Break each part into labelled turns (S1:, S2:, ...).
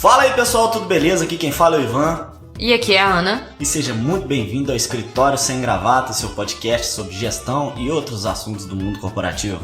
S1: Fala aí pessoal, tudo beleza? Aqui quem fala é o Ivan.
S2: E aqui é a Ana.
S1: E seja muito bem-vindo ao Escritório Sem Gravata, seu podcast sobre gestão e outros assuntos do mundo corporativo.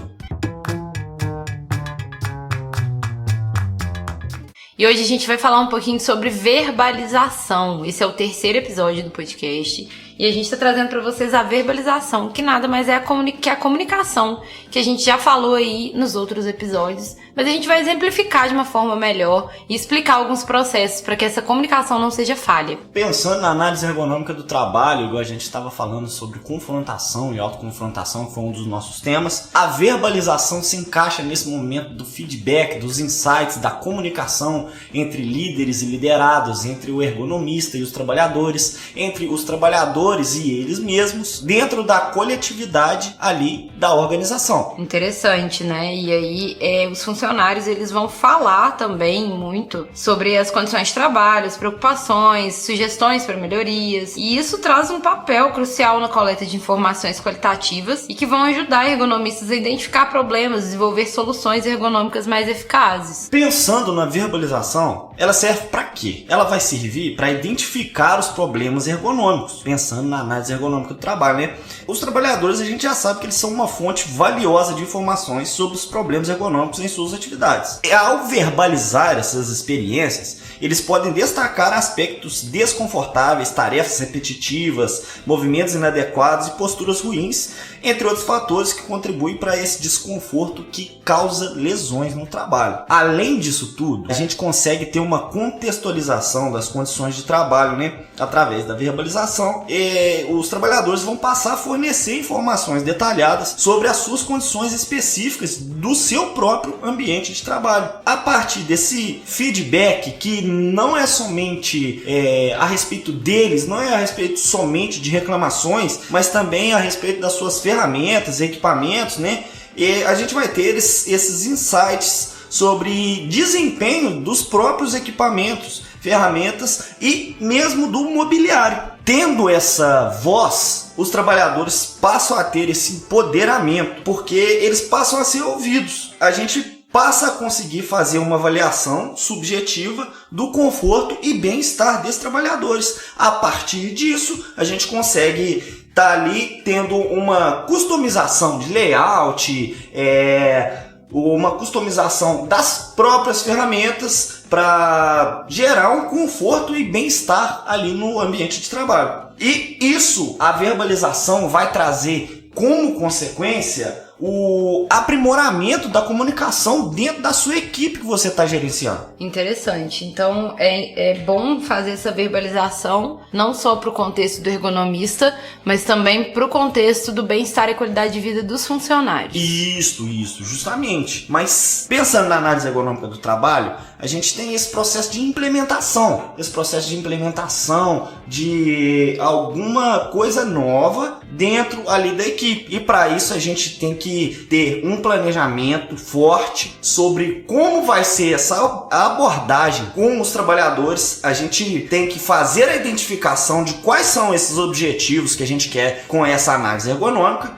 S2: E hoje a gente vai falar um pouquinho sobre verbalização. Esse é o terceiro episódio do podcast. E a gente está trazendo para vocês a verbalização, que nada mais é que a comunicação, que a gente já falou aí nos outros episódios. Mas a gente vai exemplificar de uma forma melhor e explicar alguns processos para que essa comunicação não seja falha.
S1: Pensando na análise ergonômica do trabalho, igual a gente estava falando sobre confrontação e autoconfrontação, que foi um dos nossos temas, a verbalização se encaixa nesse momento do feedback, dos insights, da comunicação entre líderes e liderados, entre o ergonomista e os trabalhadores, entre os trabalhadores e eles mesmos, dentro da coletividade ali da organização.
S2: Interessante, né? E aí os funcionários eles vão falar também muito sobre as condições de trabalho, as preocupações, sugestões para melhorias. E isso traz um papel crucial na coleta de informações qualitativas e que vão ajudar ergonomistas a identificar problemas, desenvolver soluções ergonômicas mais eficazes.
S1: Pensando na verbalização, ela serve para quê? Ela vai servir para identificar os problemas ergonômicos, pensando na análise ergonômica do trabalho, né? Os trabalhadores, a gente já sabe que eles são uma fonte valiosa de informações sobre os problemas ergonômicos em suas atividades. E ao verbalizar essas experiências, eles podem destacar aspectos desconfortáveis, tarefas repetitivas, movimentos inadequados e posturas ruins, entre outros fatores que contribuem para esse desconforto que causa lesões no trabalho. Além disso tudo, a gente consegue ter uma contextualização das condições de trabalho, né? Através da verbalização, os trabalhadores vão passar a fornecer informações detalhadas sobre as suas condições específicas do seu próprio ambiente de trabalho. A partir desse feedback, que não é somente a respeito deles, não é a respeito somente de reclamações, mas também a respeito das suas ferramentas, equipamentos, né? E a gente vai ter esses insights sobre desempenho dos próprios equipamentos, ferramentas e mesmo do mobiliário. Tendo essa voz, os trabalhadores passam a ter esse empoderamento, porque eles passam a ser ouvidos. A gente passa a conseguir fazer uma avaliação subjetiva do conforto e bem-estar desses trabalhadores. A partir disso, a gente consegue estar ali tendo uma customização de layout, uma customização das próprias ferramentas para gerar um conforto e bem-estar ali no ambiente de trabalho. E isso, a verbalização vai trazer como consequência o aprimoramento da comunicação dentro da sua equipe que você está gerenciando.
S2: Interessante. Então é bom fazer essa verbalização não só para o contexto do ergonomista, mas também para o contexto do bem-estar e qualidade de vida dos funcionários.
S1: Isso, justamente. Mas pensando na análise ergonômica do trabalho, a gente tem esse processo de implementação. Esse processo de implementação de alguma coisa nova dentro ali da equipe. E para isso a gente tem que ter um planejamento forte sobre como vai ser essa abordagem com os trabalhadores. A gente tem que fazer a identificação de quais são esses objetivos que a gente quer com essa análise ergonômica,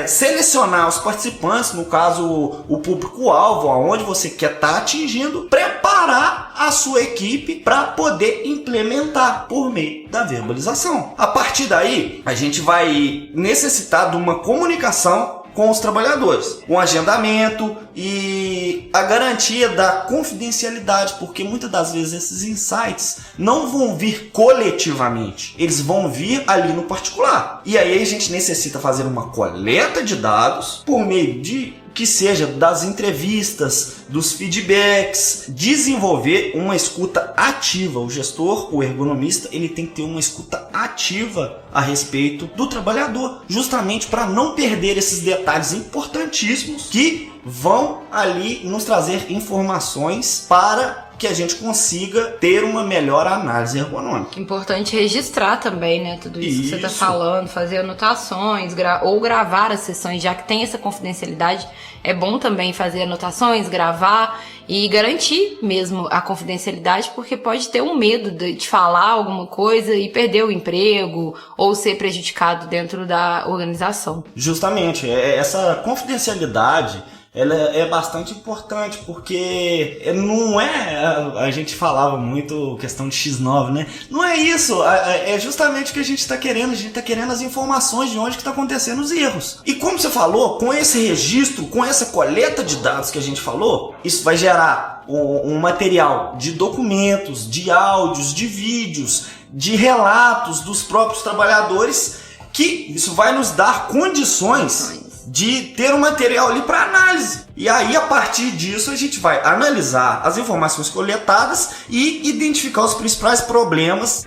S1: selecionar os participantes, no caso o público-alvo, aonde você quer estar atingindo, preparar a sua equipe para poder implementar por meio da verbalização. A partir daí, a gente vai necessitar de uma comunicação com os trabalhadores, um agendamento e a garantia da confidencialidade, porque muitas das vezes esses insights não vão vir coletivamente, eles vão vir ali no particular. E aí a gente necessita fazer uma coleta de dados por meio de que seja das entrevistas, dos feedbacks, desenvolver uma escuta ativa. O gestor, o ergonomista, ele tem que ter uma escuta ativa a respeito do trabalhador, justamente para não perder esses detalhes importantíssimos que vão ali nos trazer informações para que a gente consiga ter uma melhor análise ergonômica.
S2: Importante registrar também, né, tudo isso que você está falando, fazer anotações ou gravar as sessões, já que tem essa confidencialidade. É bom também fazer anotações, gravar e garantir mesmo a confidencialidade, porque pode ter um medo de falar alguma coisa e perder o emprego ou ser prejudicado dentro da organização.
S1: Justamente, essa confidencialidade ela é bastante importante, porque não é, a gente falava muito questão de X9, né? Não é isso, é justamente o que a gente está querendo as informações de onde que está acontecendo os erros. E como você falou, com esse registro, com essa coleta de dados que a gente falou, isso vai gerar um material de documentos, de áudios, de vídeos, de relatos dos próprios trabalhadores, que isso vai nos dar condições de ter um material ali para análise. E aí, a partir disso, a gente vai analisar as informações coletadas e identificar os principais problemas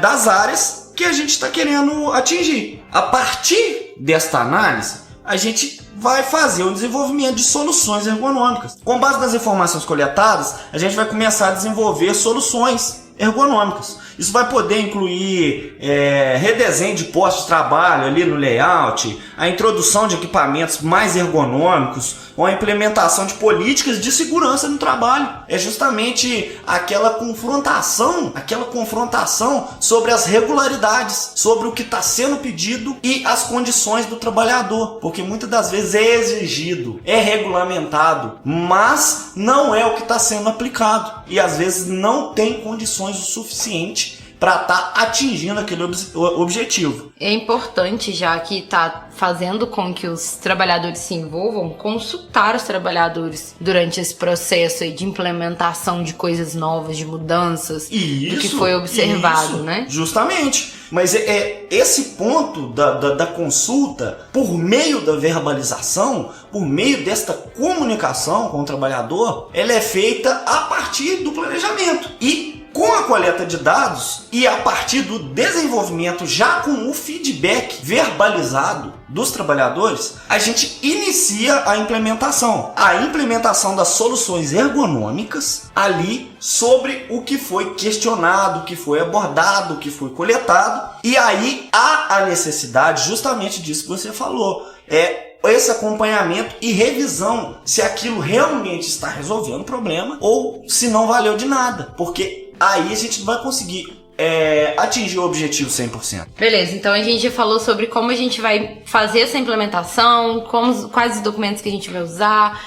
S1: das áreas que a gente está querendo atingir. A partir desta análise, a gente vai fazer o desenvolvimento de soluções ergonômicas. Com base nas informações coletadas, a gente vai começar a desenvolver soluções ergonômicas. Isso vai poder incluir redesenho de postos de trabalho ali no layout, a introdução de equipamentos mais ergonômicos ou a implementação de políticas de segurança no trabalho. É justamente aquela confrontação sobre as regularidades, sobre o que está sendo pedido e as condições do trabalhador, porque muitas das vezes é exigido, é regulamentado, mas não é o que está sendo aplicado e às vezes não tem condições o suficiente para estar atingindo aquele objetivo.
S2: É importante, já que está fazendo com que os trabalhadores se envolvam, consultar os trabalhadores durante esse processo aí de implementação de coisas novas, de mudanças, do que foi observado, né?
S1: Justamente. Mas esse ponto da consulta, por meio da verbalização, por meio desta comunicação com o trabalhador, ela é feita a partir do planejamento. E com a coleta de dados e a partir do desenvolvimento, já com o feedback verbalizado dos trabalhadores, a gente inicia a implementação das soluções ergonômicas ali sobre o que foi questionado, o que foi abordado, o que foi coletado. E aí há a necessidade justamente disso que você falou, esse acompanhamento e revisão se aquilo realmente está resolvendo o problema ou se não valeu de nada, porque aí a gente não vai conseguir atingir o objetivo 100%.
S2: Beleza, então a gente já falou sobre como a gente vai fazer essa implementação, quais os documentos que a gente vai usar,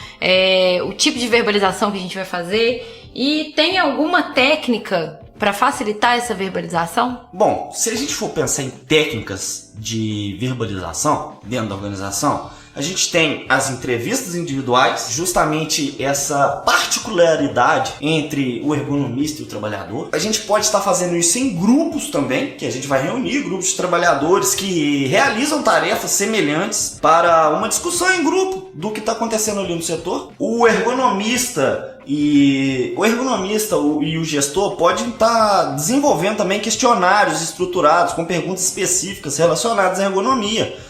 S2: o tipo de verbalização que a gente vai fazer. E tem alguma técnica para facilitar essa verbalização?
S1: Bom, se a gente for pensar em técnicas de verbalização dentro da organização, a gente tem as entrevistas individuais, justamente essa particularidade entre o ergonomista e o trabalhador. A gente pode estar fazendo isso em grupos também, que a gente vai reunir grupos de trabalhadores que realizam tarefas semelhantes para uma discussão em grupo do que está acontecendo ali no setor. O ergonomista e o gestor podem estar desenvolvendo também questionários estruturados com perguntas específicas relacionadas à ergonomia.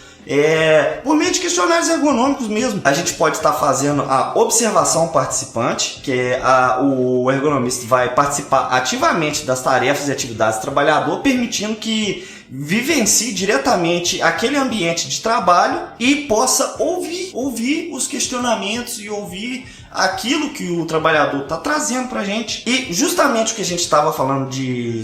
S1: Por meio de questionários ergonômicos mesmo. A gente pode estar fazendo a observação participante, que o ergonomista vai participar ativamente das tarefas e atividades do trabalhador, permitindo que vivencie diretamente aquele ambiente de trabalho e possa ouvir os questionamentos e ouvir aquilo que o trabalhador está trazendo para a gente. E justamente o que a gente estava falando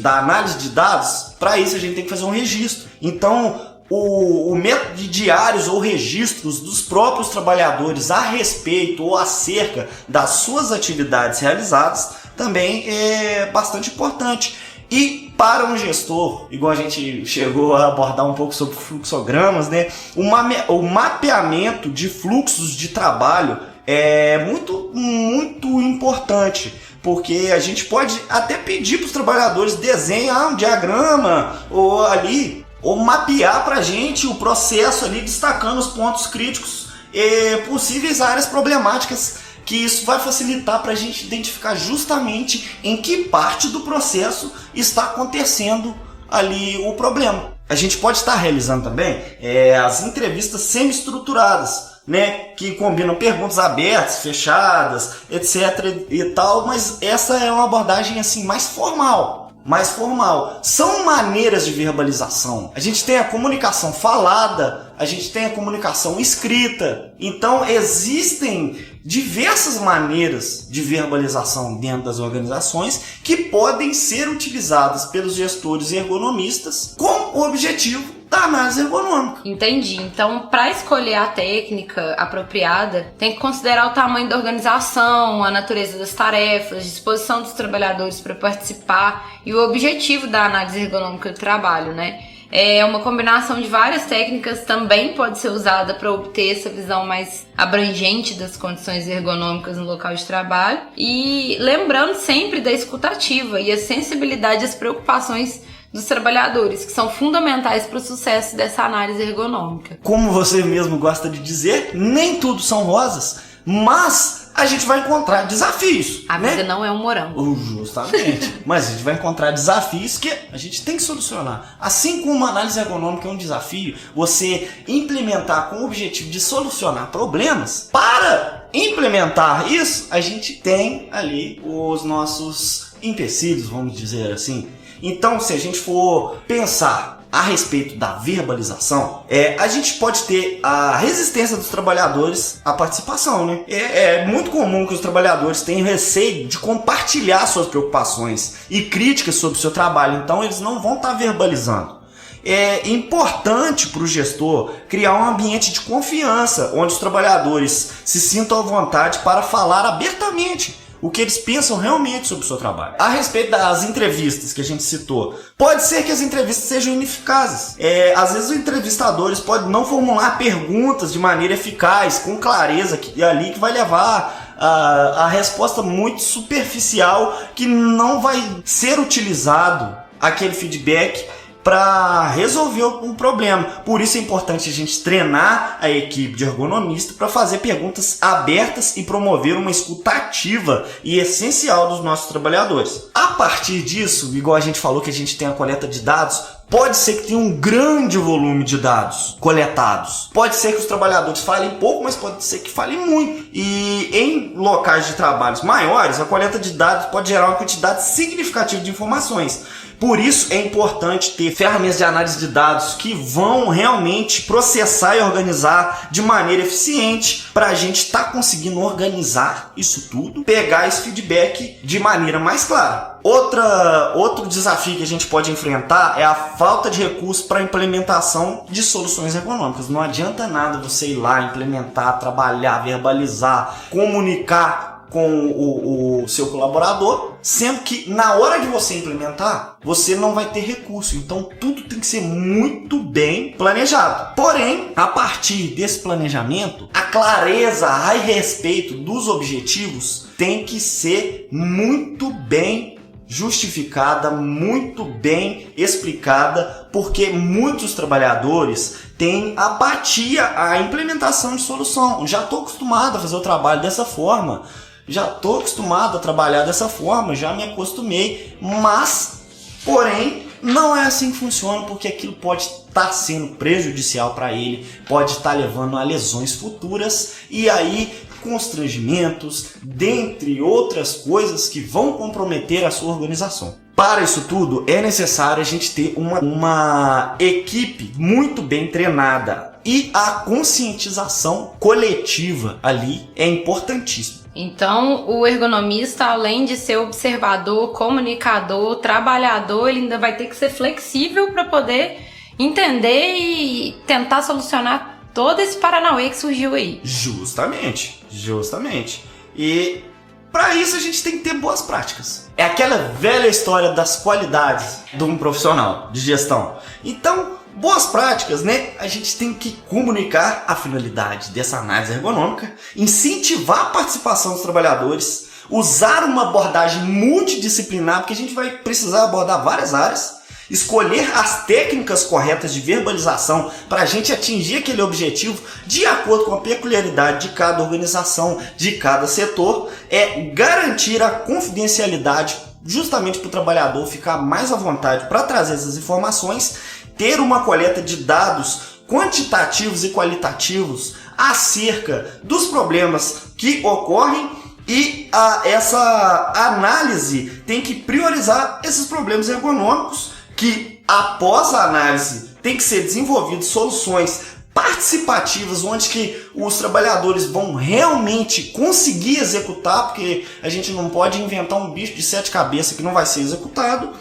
S1: da análise de dados, para isso a gente tem que fazer um registro. Então, o método de diários ou registros dos próprios trabalhadores a respeito ou acerca das suas atividades realizadas também é bastante importante. E para um gestor, igual a gente chegou a abordar um pouco sobre fluxogramas, né, o mapeamento de fluxos de trabalho é muito, muito importante. Porque a gente pode até pedir para os trabalhadores desenhar um diagrama ou mapear para a gente o processo ali, destacando os pontos críticos e possíveis áreas problemáticas, que isso vai facilitar para a gente identificar justamente em que parte do processo está acontecendo ali o problema. A gente pode estar realizando também as entrevistas semi-estruturadas, né, que combinam perguntas abertas, fechadas, etc. e tal, mas essa é uma abordagem assim mais formal. São maneiras de verbalização. A gente tem a comunicação falada, a gente tem a comunicação escrita. Então existem diversas maneiras de verbalização dentro das organizações que podem ser utilizadas pelos gestores e ergonomistas com o objetivo da análise ergonômica.
S2: Entendi. Então, para escolher a técnica apropriada, tem que considerar o tamanho da organização, a natureza das tarefas, a disposição dos trabalhadores para participar e o objetivo da análise ergonômica do trabalho, né? Uma combinação de várias técnicas também pode ser usada para obter essa visão mais abrangente das condições ergonômicas no local de trabalho e lembrando sempre da escutativa e a sensibilidade às preocupações dos trabalhadores, que são fundamentais para o sucesso dessa análise ergonômica.
S1: Como você mesmo gosta de dizer, nem tudo são rosas, mas a gente vai encontrar desafios.
S2: A vida não é um morango.
S1: Justamente. Mas a gente vai encontrar desafios que a gente tem que solucionar. Assim como uma análise ergonômica é um desafio, você implementar com o objetivo de solucionar problemas, para implementar isso, a gente tem ali os nossos empecilhos, vamos dizer assim. Então, se a gente for pensar a respeito da verbalização, a gente pode ter a resistência dos trabalhadores à participação, né? É muito comum que os trabalhadores tenham receio de compartilhar suas preocupações e críticas sobre o seu trabalho, então eles não vão estar verbalizando. É importante para o gestor criar um ambiente de confiança, onde os trabalhadores se sintam à vontade para falar abertamente o que eles pensam realmente sobre o seu trabalho. A respeito das entrevistas que a gente citou, pode ser que as entrevistas sejam ineficazes. Às vezes os entrevistadores podem não formular perguntas de maneira eficaz, com clareza, que vai levar a resposta muito superficial, que não vai ser utilizado aquele feedback para resolver um problema. Por isso é importante a gente treinar a equipe de ergonomista para fazer perguntas abertas e promover uma escuta ativa e essencial dos nossos trabalhadores. A partir disso, igual a gente falou que a gente tem a coleta de dados, pode ser que tenha um grande volume de dados coletados. Pode ser que os trabalhadores falem pouco, mas pode ser que falem muito. E em locais de trabalhos maiores, a coleta de dados pode gerar uma quantidade significativa de informações. Por isso é importante ter ferramentas de análise de dados que vão realmente processar e organizar de maneira eficiente para a gente estar conseguindo organizar isso tudo, pegar esse feedback de maneira mais clara. Outro desafio que a gente pode enfrentar é a falta de recursos para a implementação de soluções ergonômicas. Não adianta nada você ir lá, implementar, trabalhar, verbalizar, comunicar com o seu colaborador, sendo que na hora de você implementar, você não vai ter recurso. Então tudo tem que ser muito bem planejado. Porém, a partir desse planejamento, a clareza a respeito dos objetivos tem que ser muito bem justificada, muito bem explicada, porque muitos trabalhadores têm apatia à implementação de solução. Já estou acostumado a fazer o trabalho dessa forma, já estou acostumado a trabalhar dessa forma, já me acostumei, mas, porém, não é assim que funciona, porque aquilo pode estar sendo prejudicial para ele, pode estar levando a lesões futuras e aí constrangimentos, dentre outras coisas que vão comprometer a sua organização. Para isso tudo, é necessário a gente ter uma equipe muito bem treinada e a conscientização coletiva ali é importantíssima.
S2: Então, o ergonomista, além de ser observador, comunicador, trabalhador, ele ainda vai ter que ser flexível para poder entender e tentar solucionar todo esse paranauê que surgiu aí.
S1: Justamente. E para isso a gente tem que ter boas práticas. É aquela velha história das qualidades de um profissional de gestão. Então, boas práticas, né? A gente tem que comunicar a finalidade dessa análise ergonômica, incentivar a participação dos trabalhadores, usar uma abordagem multidisciplinar, porque a gente vai precisar abordar várias áreas, escolher as técnicas corretas de verbalização para a gente atingir aquele objetivo de acordo com a peculiaridade de cada organização, de cada setor, garantir a confidencialidade justamente para o trabalhador ficar mais à vontade para trazer essas informações, ter uma coleta de dados quantitativos e qualitativos acerca dos problemas que ocorrem e essa análise tem que priorizar esses problemas ergonômicos que, após a análise, tem que ser desenvolvidas soluções participativas onde que os trabalhadores vão realmente conseguir executar, porque a gente não pode inventar um bicho de 7 cabeças que não vai ser executado,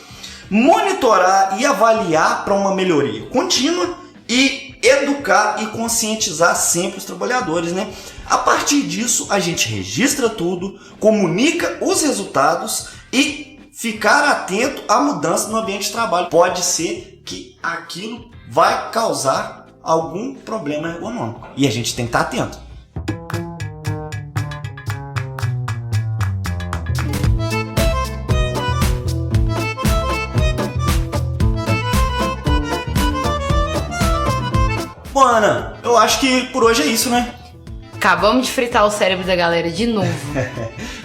S1: monitorar e avaliar para uma melhoria contínua e educar e conscientizar sempre os trabalhadores, né? A partir disso, a gente registra tudo, comunica os resultados e ficar atento à mudança no ambiente de trabalho. Pode ser que aquilo vai causar algum problema ergonômico e a gente tem que estar atento. Bom, Ana, eu acho que por hoje é isso, né?
S2: Acabamos de fritar o cérebro da galera de novo.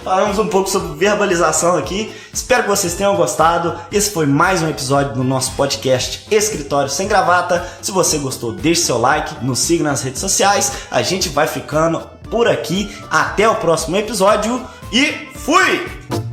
S1: Falamos um pouco sobre verbalização aqui. Espero que vocês tenham gostado. Esse foi mais um episódio do nosso podcast Escritório Sem Gravata. Se você gostou, deixe seu like, nos siga nas redes sociais. A gente vai ficando por aqui. Até o próximo episódio e fui!